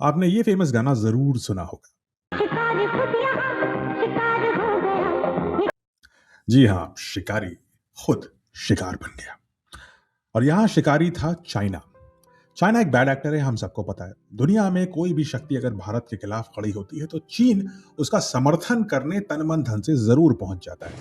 आपने ये फेमस गाना ज़रूर सुना होगा। शिकारी खुद यहाँ शिकार हो गया। जी हाँ, शिकारी खुद शिकार बन गया। और यहाँ शिकारी था चाइना। चाइना एक बैड एक्टर है, हम सबको पता है। दुनिया में कोई भी शक्ति अगर भारत के खिलाफ खड़ी होती है तो चीन उसका समर्थन करने तन मन धन से जरूर पहुंच जाता है।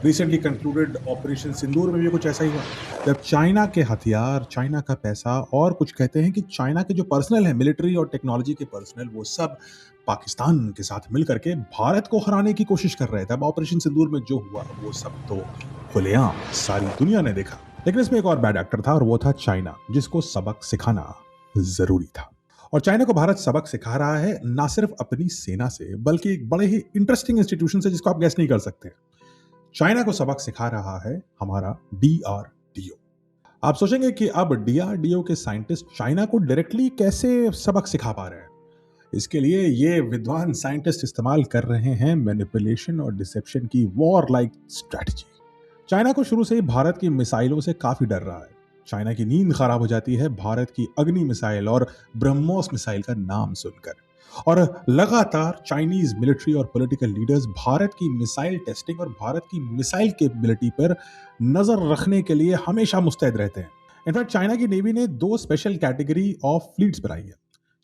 रिसेंटली कंक्लूडेड ऑपरेशन सिंदूर में भी कुछ ऐसा ही हुआ, जब चाइना के हथियार, चाइना का पैसा और कुछ कहते हैं कि चाइना के जो पर्सनल है, मिलिट्री और टेक्नोलॉजी के पर्सनल, वो सब पाकिस्तान के साथ मिलकर के भारत को हराने की कोशिश कर रहे थे। अब ऑपरेशन सिंदूर में जो हुआ वो सब तो खुलेआम सारी दुनिया ने देखा। लेकिन इसमें एक और बैड एक्टर था और वो था चाइना, जिसको सबक सिखाना जरूरी था। और चाइना को भारत सबक सिखा रहा है, ना सिर्फ अपनी सेना से बल्कि एक बड़े ही इंटरेस्टिंग इंस्टीट्यूशन से जिसको आप गैस नहीं कर सकते। चाइना को सबक सिखा रहा है हमारा डीआरडीओ। आप सोचेंगे कि अब डीआरडीओ के साइंटिस्ट चाइना को डायरेक्टली कैसे सबक सिखा पा रहे हैं। इसके लिए ये विद्वान साइंटिस्ट इस्तेमाल कर रहे हैं मैनिपुलेशन और डिसेप्शन की वॉर लाइक स्ट्रैटेजी। चाइना को शुरू से ही भारत की मिसाइलों से काफी डर रहा है। चाइना की नींद खराब हो जाती है भारत की अग्नि मिसाइल और ब्रह्मोस मिसाइल का नाम सुनकर। और लगातार चाइनीज मिलिट्री और पॉलिटिकल लीडर्स भारत की मिसाइल टेस्टिंग और भारत की मिसाइल कैपेबिलिटी पर नजर रखने के लिए हमेशा मुस्तैद रहते हैं। इनफैक्ट चाइना की नेवी ने दो स्पेशल कैटेगरी ऑफ फ्लीट्स बनाई है,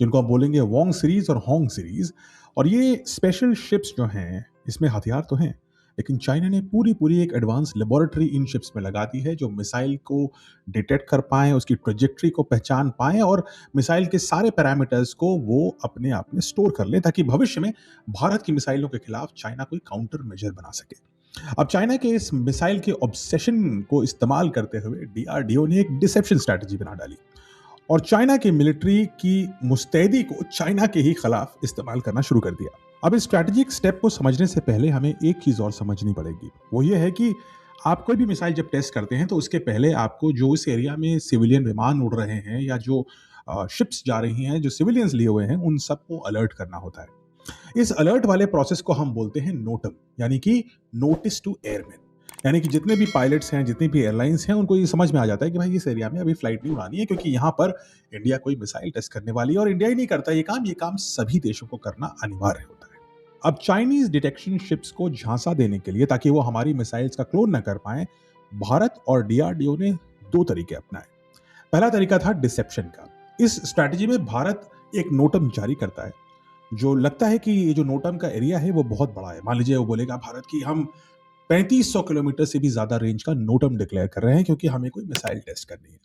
जिनको हम बोलेंगे वोंग सीरीज और होंग सीरीज। और ये स्पेशल शिप्स जो हैं, इसमें हथियार तो हैं, लेकिन चाइना ने पूरी पूरी एक एडवांस लेबोरेटरी इन शिप्स में लगा दी है, जो मिसाइल को डिटेक्ट कर पाए, उसकी ट्रेजेक्ट्री को पहचान पाए और मिसाइल के सारे पैरामीटर्स को वो अपने आप में स्टोर कर ले, ताकि भविष्य में भारत की मिसाइलों के खिलाफ चाइना कोई काउंटर मेजर बना सके। अब चाइना के इस मिसाइल के ऑब्सेशन को इस्तेमाल करते हुए डीआरडीओ ने एक डिसेप्शन स्ट्रैटेजी बना डाली और चाइना की मिलिट्री की मुस्तैदी को चाइना के ही खिलाफ इस्तेमाल करना शुरू कर दिया। अब इस स्ट्रैटेजिक स्टेप को समझने से पहले हमें एक चीज और समझनी पड़ेगी, वो ये है कि आप कोई भी मिसाइल जब टेस्ट करते हैं तो उसके पहले आपको जो इस एरिया में सिविलियन विमान उड़ रहे हैं या जो शिप्स जा रही हैं, जो सिविलियंस लिए हुए हैं, उन सबको अलर्ट करना होता है। इस अलर्ट वाले प्रोसेस को हम बोलते हैं नोटम, यानी कि नोटिस टू एयरमैन। यानी कि जितने भी पायलट्स हैं, जितनी भी एयरलाइंस हैं, उनको ये समझ में आ जाता है कि भाई इस एरिया में अभी फ्लाइट नहीं उड़ानी है, क्योंकि यहाँ पर इंडिया कोई मिसाइल टेस्ट करने वाली है। और इंडिया ही नहीं करता ये काम सभी देशों को करना अनिवार्य होता है। अब चाइनीज डिटेक्शन शिप्स को झांसा देने के लिए, ताकि वो हमारी मिसाइल्स का क्लोन न कर पाए, भारत और डीआरडीओ ने दो तरीके अपनाए। पहला तरीका था डिसेप्शन का। इस स्ट्रैटेजी में भारत एक नोटम जारी करता है, जो लगता है कि ये जो नोटम का एरिया है वो बहुत बड़ा है। मान लीजिए वो बोलेगा भारत की हम 3500 किलोमीटर से भी ज्यादा रेंज का नोटम डिक्लेयर कर रहे हैं, क्योंकि हमें कोई मिसाइल टेस्ट करनी है।